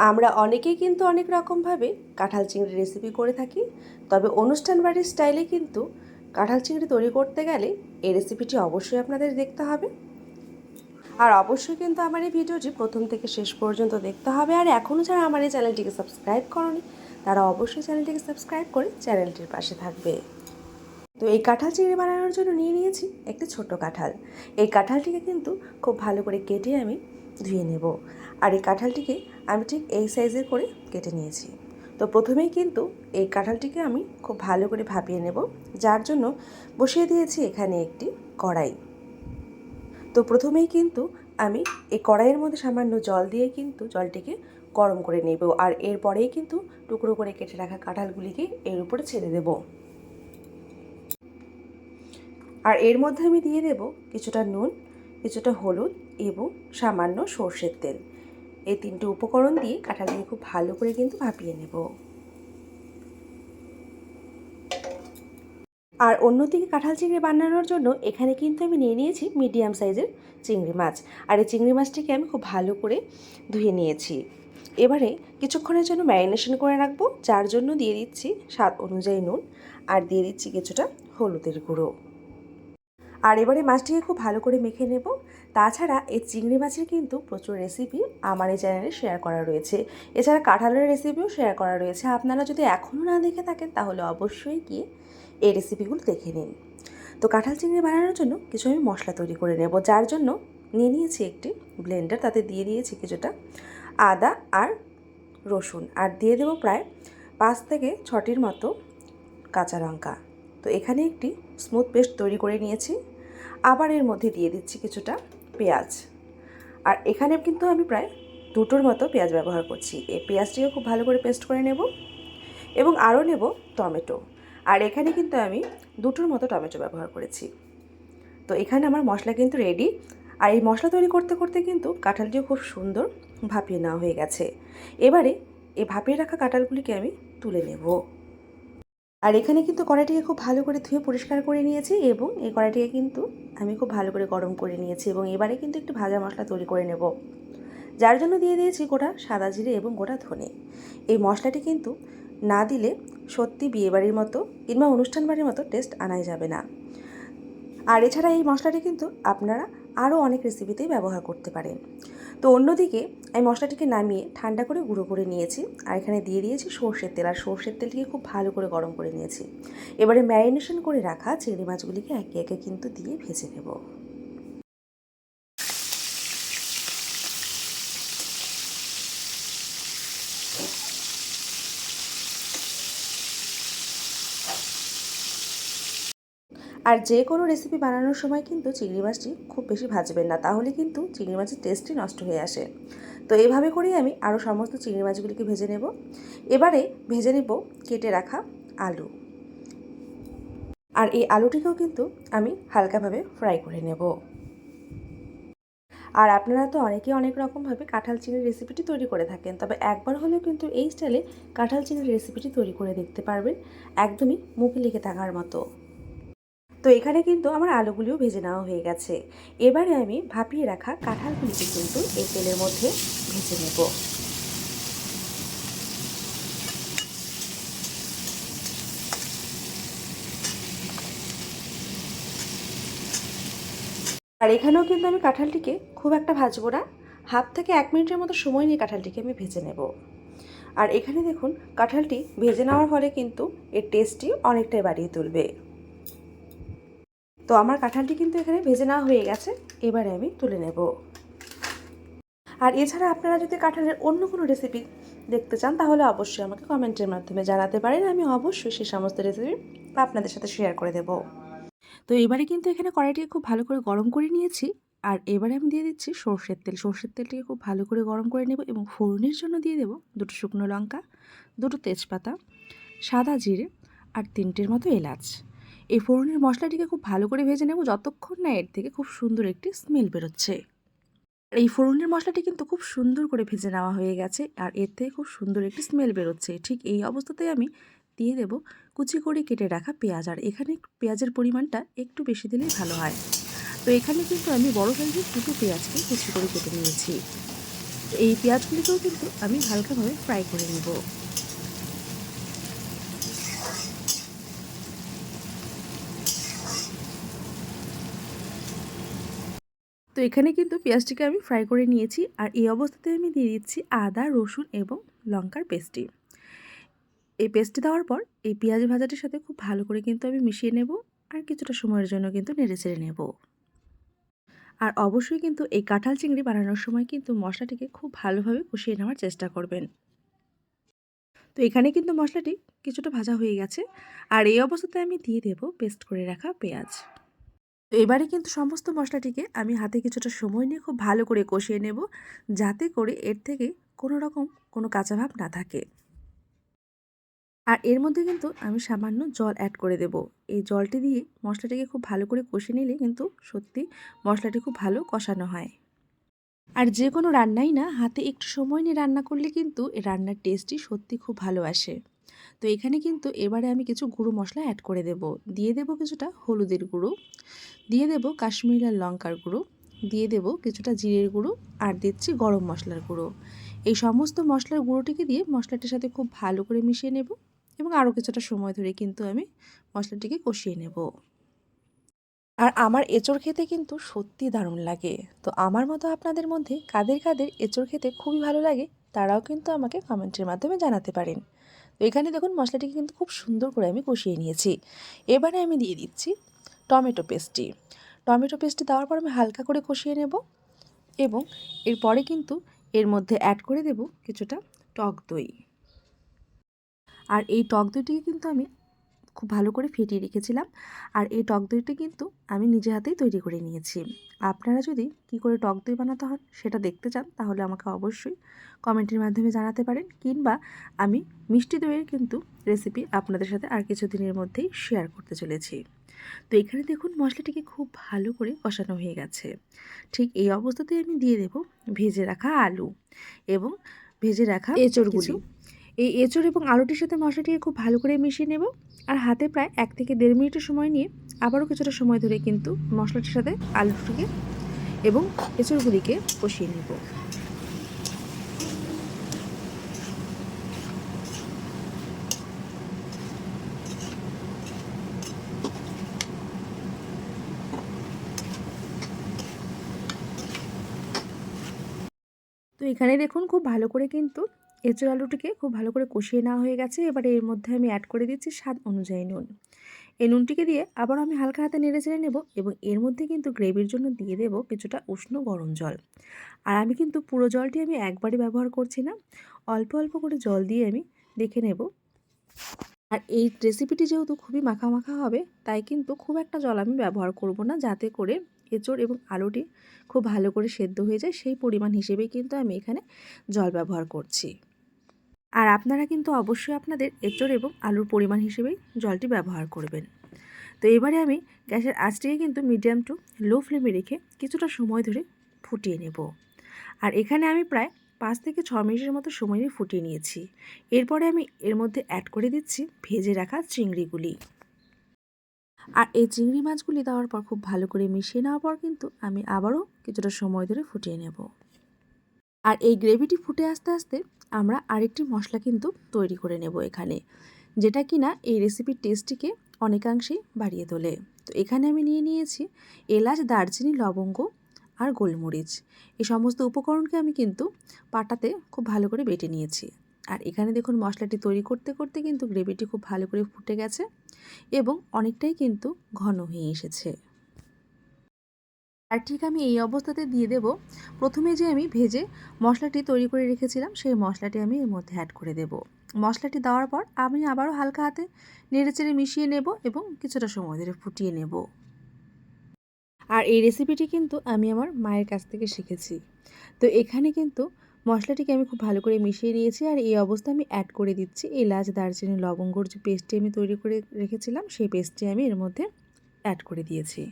আমরা অনেকেই কিন্তু অনেক রকমভাবে কাঁঠাল চিংড়ি রেসিপি করে থাকি, তবে অনুষ্ঠান বাড়ির স্টাইলে কিন্তু কাঁঠাল চিংড়ি তৈরি করতে গেলে এই রেসিপিটি অবশ্যই আপনাদের দেখতে হবে। আর অবশ্যই কিন্তু আমার এই ভিডিওটি প্রথম থেকে শেষ পর্যন্ত দেখতে হবে। আর এখনও যারা আমার এই চ্যানেলটিকে সাবস্ক্রাইব করনি তারা অবশ্যই চ্যানেলটিকে সাবস্ক্রাইব করে চ্যানেলটির পাশে থাকবে। তো এই কাঁঠাল চিংড়ি বানানোর জন্য নিয়ে নিয়েছি একটি ছোট কাঁঠাল। এই কাঁঠালটিকে কিন্তু খুব ভালো করে কেটে আমি ধুয়ে নেব। আর এই কাঁঠালটিকে আমি ঠিক এই সাইজের করে কেটে নিয়েছি। তো প্রথমেই কিন্তু এই কাঁঠালটিকে আমি খুব ভালো করে ভাপিয়ে নেব, যার জন্য বসিয়ে দিয়েছি এখানে একটি কড়াই। তো প্রথমেই কিন্তু আমি এই কড়াইয়ের মধ্যে সামান্য জল দিয়ে কিন্তু জলটিকে গরম করে নেব। আর এরপরেই কিন্তু টুকরো করে কেটে রাখা কাঁঠালগুলিকে এর উপরে ছেড়ে দেব। আর এর মধ্যে আমি দিয়ে দেব কিছুটা নুন, কিছুটা হলুদ এবং সামান্য সর্ষের তেল। এই তিনটে উপকরণ দিয়ে কাঁঠালটিকে খুব ভালো করে কিন্তু ভাপিয়ে নেব। আর অন্যদিকে কাঁঠাল চিংড়ি বানানোর জন্য এখানে কিন্তু আমি নিয়ে নিয়েছি মিডিয়াম সাইজের চিংড়ি মাছ। আর এই চিংড়ি মাছটিকে আমি খুব ভালো করে ধুয়ে নিয়েছি। এবারে কিছুক্ষণের জন্য ম্যারিনেশন করে রাখবো, যার জন্য দিয়ে দিচ্ছি স্বাদ অনুযায়ী নুন আর দিয়ে দিচ্ছি কিছুটা হলুদের গুঁড়ো। আর এবারে মাছটিকে খুব ভালো করে মেখে নেব। তাছাড়া এই চিংড়ি মাছের কিন্তু প্রচুর রেসিপি আমার এই চ্যানেলে শেয়ার করা রয়েছে। এছাড়া কাঁঠালের রেসিপিও শেয়ার করা রয়েছে। আপনারা যদি এখনও না দেখে থাকেন তাহলে অবশ্যই গিয়ে এই রেসিপিগুলো দেখে নিন। তো কাঁঠাল চিংড়ি বানানোর জন্য কিছু আমি মশলা তৈরি করে নেব, যার জন্য নিয়ে নিয়েছি একটি ব্লেন্ডার। তাতে দিয়ে দিয়েছি কিছুটা আদা আর রসুন, আর দিয়ে দেবো প্রায় 5 থেকে 6টির মতো কাঁচা লঙ্কা। তো এখানে একটি স্মুথ পেস্ট তৈরি করে নিয়েছি। আবার এর মধ্যে দিয়ে দিচ্ছি কিছুটা পেঁয়াজ। আর এখানে কিন্তু আমি প্রায় 2টোর মতো পেঁয়াজ ব্যবহার করছি। এই পেঁয়াজটিকে খুব ভালো করে পেস্ট করে নেব এবং আরও নেব টমেটো। আর এখানে কিন্তু আমি 2টোর মতো টমেটো ব্যবহার করেছি। তো এখানে আমার মশলা কিন্তু রেডি। আর এই মশলা তৈরি করতে করতে কিন্তু কাঁঠালটিও খুব সুন্দর ভাপিয়ে নেওয়া হয়ে গেছে। এবারে এই ভাপিয়ে রাখা কাঁঠালগুলিকে আমি তুলে নেব। আর এখানে কিন্তু কড়াইটিকে খুব ভালো করে ধুয়ে পরিষ্কার করে নিয়েছি এবং এই কড়াইটিকে কিন্তু আমি খুব ভালো করে গরম করে নিয়েছি। এবং এবারে কিন্তু একটু ভাজা মশলা তৈরি করে নেব, যার জন্য দিয়ে দিয়েছি গোটা সাদা জিরে এবং গোটা ধনে। এই মশলাটি কিন্তু না দিলে সত্যি বিয়েবাড়ির মতো কিংবা অনুষ্ঠান বাড়ির মতো টেস্ট আনাই যাবে না। আর এছাড়া এই মশলাটি কিন্তু আপনারা আরও অনেক রেসিপিতেই ব্যবহার করতে পারেন। তো অন্যদিকে আমি মশলাটিকে নামিয়ে ঠান্ডা করে গুঁড়ো করে নিয়েছি। আর এখানে দিয়ে দিয়েছি সর্ষের তেল। আর সর্ষের তেলটিকে খুব ভালো করে গরম করে নিয়েছি। এবারে ম্যারিনেশন করে রাখা চিংড়ি মাছগুলিকে একে একে কিন্তু দিয়ে ভেজে নেব। আর যে কোনো রেসিপি বানানোর সময় কিন্তু চিংড়ি মাছটি খুব বেশি ভাজবেন না, তাহলে কিন্তু চিংড়ি মাছের টেস্টই নষ্ট হয়ে আসে। তো এইভাবে করেই আমি আরও সমস্ত চিংড়ি মাছগুলিকে ভেজে নেব। এবারে ভেজে নেব কেটে রাখা আলু। আর এই আলুটিকেও কিন্তু আমি হালকাভাবে ফ্রাই করে নেব। আর আপনারা তো অনেকেই অনেক রকমভাবে কাঁঠাল চিংড়ির রেসিপিটি তৈরি করে থাকেন, তবে একবার হলেও কিন্তু এই স্টাইলে কাঁঠাল চিংড়ির রেসিপিটি তৈরি করে দেখতে পারবেন, একদমই মুখে লেগে থাকার মতো। তো এখানে কিন্তু আমার আলুগুলিও ভেজে নেওয়া হয়ে গেছে। এবারে আমি ভাপিয়ে রাখা কাঁঠালগুলিকে কিন্তু এই তেলের মধ্যে ভেজে নেব। আর এখানেও কিন্তু আমি কাঁঠালটিকে খুব একটা ভাজবো না, 1/2 থেকে 1 মিনিটের মতো সময় নিয়ে কাঁঠালটিকে আমি ভেজে নেব। আর এখানে দেখুন কাঁঠালটি ভেজে নেওয়ার ফলে কিন্তু এর টেস্টটি অনেকটাই বাড়িয়ে তুলবে। তো আমার কাঁঠালটি কিন্তু এখানে ভেজে নেওয়া হয়ে গেছে। এবারে আমি তুলে নেব। আর এছাড়া আপনারা যদি কাঁঠালের অন্য কোনো রেসিপি দেখতে চান তাহলে অবশ্যই আমাকে কমেন্টের মাধ্যমে জানাতে পারেন। আমি অবশ্যই সেই সমস্ত রেসিপি আপনাদের সাথে শেয়ার করে দেব। তো এবারে কিন্তু এখানে কড়াইটিকে খুব ভালো করে গরম করে নিয়েছি। আর এবারে আমি দিয়ে দিচ্ছি সর্ষের তেল। সর্ষের তেলটিকে খুব ভালো করে গরম করে নেব এবং ফোড়নের জন্য দিয়ে দেব 2টো শুকনো লঙ্কা, 2টো তেজপাতা, সাদা জিরে আর 3টের মতো এলাচ। এই ফোড়নের মশলাটিকে খুব ভালো করে ভেজে নেব যতক্ষণ না এর থেকে খুব সুন্দর একটি স্মেল বেরোচ্ছে। এই ফোড়নের মশলাটি কিন্তু খুব সুন্দর করে ভেজে নেওয়া হয়ে গেছে আর এর থেকে খুব সুন্দর একটি স্মেল বেরোচ্ছে। ঠিক এই অবস্থাতেই আমি দিয়ে দেব কুচি করে কেটে রাখা পেঁয়াজ। আর এখানে পেঁয়াজের পরিমাণটা একটু বেশি দিলেই ভালো হয়। তো এখানে কিন্তু আমি বড় সাইজের 2টো পেঁয়াজকে কুচি করে কেটে নিয়েছি। এই পেঁয়াজগুলিকেও কিন্তু আমি হালকাভাবে ফ্রাই করে নেব। তো এখানে কিন্তু পেঁয়াজটিকে আমি ফ্রাই করে নিয়েছি, আর এই অবস্থাতে আমি দিয়ে দিচ্ছি আদা, রসুন এবং লঙ্কার পেস্টটি। এই পেস্টটি দেওয়ার পর এই পেঁয়াজ ভাজাটির সাথে খুব ভালো করে কিন্তু আমি মিশিয়ে নেব, আর কিছুটা সময়ের জন্য কিন্তু নেড়েচেড়ে নেব। আর অবশ্যই কিন্তু এই কাঁঠাল চিংড়ি বানানোর সময় কিন্তু মশলাটিকে খুব ভালোভাবে কষিয়ে নেওয়ার চেষ্টা করবেন। তো এখানে কিন্তু মশলাটি কিছুটা ভাজা হয়ে গেছে, আর এই অবস্থাতে আমি দিয়ে দেব পেস্ট করে রাখা পেঁয়াজ। তো এবারে কিন্তু সমস্ত মশলাটিকে আমি হাতে কিছুটা সময় নিয়ে খুব ভালো করে কষিয়ে নেব, যাতে করে এর থেকে কোনো রকম কোনো কাঁচা ভাব না থাকে। আর এর মধ্যে কিন্তু আমি সামান্য জল অ্যাড করে দেব। এই জলটি দিয়ে মশলাটিকে খুব ভালো করে কষিয়ে নিলে কিন্তু সত্যি মশলাটি খুব ভালো কষানো হয়। আর যে কোনো রান্নাই না হাতে একটু সময় নিয়ে রান্না করলে কিন্তু এই রান্নার টেস্টই সত্যি খুব ভালো আসে। তো এখানে কিন্তু এবারে আমি কিছু গুঁড়ো মশলা অ্যাড করে দেব। দিয়ে দেব কিছুটা হলুদের গুঁড়ো, দিয়ে দেব কাশ্মীরি লাল লঙ্কার গুঁড়ো, দিয়ে দেব কিছুটা জিরের গুঁড়ো, আর দিচ্ছি গরম মশলার গুঁড়ো। এই সমস্ত মশলার গুঁড়োটিকে দিয়ে মশলাটির সাথে খুব ভালো করে মিশিয়ে নেব, এবং আরও কিছুটা সময় ধরে কিন্তু আমি মশলাটিকে কষিয়ে নেব। আর আমার এঁচোড় খেতে কিন্তু সত্যি দারুণ লাগে। তো আমার মতো আপনাদের মধ্যে কাদের কাদের এঁচোড় খেতে খুবই ভালো লাগে, তারাও কিন্তু আমাকে কমেন্টের মাধ্যমে জানাতে পারেন। তো এখানে দেখুন মশলাটিকে কিন্তু খুব সুন্দর করে আমি কষিয়ে নিয়েছি। এবারে আমি দিয়ে দিচ্ছি টমেটো পেস্টটি। টমেটো পেস্টটি দেওয়ার পর আমি হালকা করে কষিয়ে নেব, এবং এরপরে কিন্তু এর মধ্যে অ্যাড করে দেব কিছুটা টক দই। আর এই টক দইটিকে কিন্তু আমি খুব ভালো করে ফেটিয়ে রেখেছিলাম, আর এই টক দইটি কিন্তু আমি নিজে হাতেই তৈরি করে নিয়েছি। আপনারা যদি কী করে টক দই বানাতে হয় সেটা দেখতে চান, তাহলে আমাকে অবশ্যই কমেন্টের মাধ্যমে জানাতে পারেন, কিংবা আমি মিষ্টি দইয়ের কিন্তু রেসিপি আপনাদের সাথে আর কিছুদিনের মধ্যেই শেয়ার করতে চলেছি। তো এখানে দেখুন মশলাটিকে খুব ভালো করে কষানো হয়ে গেছে। ঠিক এই অবস্থাতেই আমি দিয়ে দেব ভেজে রাখা আলু এবং ভেজে রাখা এঁচড়গুলি। এই এঁচড় এবং আলুটির সাথে মশলাটিকে খুব ভালো করে মিশিয়ে নেব, আর হাতে প্রায় 1 থেকে 1.5 মিনিটের সময় নিয়ে আবারও কিছুটা সময় ধরে কিন্তু মশলাটির সাথে আলুটিকে এবং এঁচড়গুলিকে কষিয়ে নেব। তো এখানে দেখুন খুব ভালো করে কিন্তু এঁচড় আলুটিকে খুব ভালো করে কষিয়ে নেওয়া হয়ে গেছে। এবারে এর মধ্যে আমি অ্যাড করে দিচ্ছি স্বাদ অনুযায়ী নুন। এই নুনটিকে দিয়ে আবারও আমি হালকা হাতে নেড়েচেড়ে নেব, এবং এর মধ্যে কিন্তু গ্রেভির জন্য দিয়ে দেব কিছুটা উষ্ণ গরম জল। আর আমি কিন্তু পুরো জলটি আমি একবারে ব্যবহার করছি না, অল্প অল্প করে জল দিয়ে আমি দেখে নেব। আর এই রেসিপিটি যেহেতু খুবই মাখা মাখা হবে, তাই কিন্তু খুব একটা জল আমি ব্যবহার করব না, যাতে করে এঁচড় এবং আলুটি খুব ভালো করে সেদ্ধ হয়ে যায়, সেই পরিমাণ হিসেবেই কিন্তু আমি এখানে জল ব্যবহার করছি। আর আপনারা কিন্তু অবশ্যই আপনাদের এঁচড় এবং আলুর পরিমাণ হিসেবেই জলটি ব্যবহার করবেন। তো এবারে আমি গ্যাসের আঁচটিকে কিন্তু মিডিয়াম টু লো ফ্লেমে রেখে কিছুটা সময় ধরে ফুটিয়ে নেব। আর এখানে আমি প্রায় 5 থেকে 6 মিনিটের মতো সময় নিয়ে ফুটিয়ে নিয়েছি। এরপরে আমি এর মধ্যে অ্যাড করে দিচ্ছি ভেজে রাখা চিংড়িগুলি। আর এই চিংড়ি মাছগুলি দেওয়ার পর খুব ভালো করে মিশিয়ে নেওয়ার পর কিন্তু আমি আবারও কিছুটা সময় ধরে ফুটিয়ে নেব। আর এই গ্রেভিটি ফুটে আসতে আসতে আমরা আরেকটি মশলা কিন্তু তৈরি করে নেব এখানে, যেটা কিনা এই রেসিপির টেস্টটিকে অনেকাংশেই বাড়িয়ে তোলে। তো এখানে আমি নিয়ে নিয়েছি এলাচ, দারচিনি, লবঙ্গ আর গোলমরিচ। এই সমস্ত উপকরণকে আমি কিন্তু পাটাতে খুব ভালো করে বেটে নিয়েছি। আর এখানে দেখুন মশলাটি তৈরি করতে করতে কিন্তু গ্রেভিটি খুব ভালো করে ফুটে গেছে, এবং অনেকটাই কিন্তু ঘন হয়ে এসেছে। আর ঠিক আমি এই অবস্থাতে দিয়ে দেব প্রথমে যে আমি ভেজে মশলাটি তৈরি করে রেখেছিলাম, সেই মশলাটি আমি এর মধ্যে অ্যাড করে দেব। মশলাটি দেওয়ার পর আমি আবারও হালকা হাতে নেড়েচেড়ে মিশিয়ে নেব, এবং কিছুটা সময় ধরে ফুটিয়ে নেব। আর এই রেসিপিটি কিন্তু আমি আমার মায়ের কাছ থেকে শিখেছি। তো এখানে কিন্তু মশলাটিকে আমি খুব ভালো করে মিশিয়ে নিয়েছি, আর এই অবস্থায় আমি অ্যাড করে দিচ্ছি এলাচ, দারচিনি, লবঙ্গর যে পেস্টটি আমি তৈরি করে রেখেছিলাম, সেই পেস্টটি আমি এর মধ্যে অ্যাড করে দিয়েছি।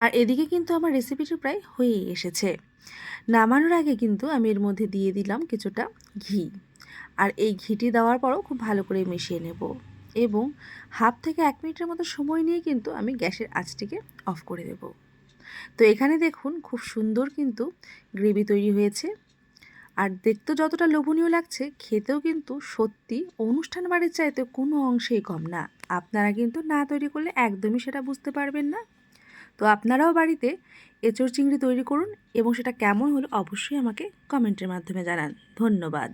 আর এদিকে কিন্তু আমার রেসিপিটি প্রায় হয়েই এসেছে। নামানোর আগে কিন্তু আমি এর মধ্যে দিয়ে দিলাম কিছুটা ঘি। আর এই ঘিটি দেওয়ার পরও খুব ভালো করে মিশিয়ে নেব, এবং 1/2 থেকে 1 মিনিটের মতো সময় নিয়ে কিন্তু আমি গ্যাসের আঁচটিকে অফ করে দেব। তো এখানে দেখুন খুব সুন্দর কিন্তু গ্রেভি তৈরি হয়েছে, আর দেখতে যতটা লোভনীয় লাগছে খেতেও কিন্তু সত্যি অনুষ্ঠান বাড়ির চাইতে কোনো অংশেই কম না। আপনারা কিন্তু না তৈরি করলে একদমই সেটা বুঝতে পারবেন না। তো আপনারাও বাড়িতে এঁচোড় চিংড়ি তৈরি করুন এবং সেটা কেমন হলো অবশ্যই আমাকে কমেন্টের মাধ্যমে জানান। ধন্যবাদ।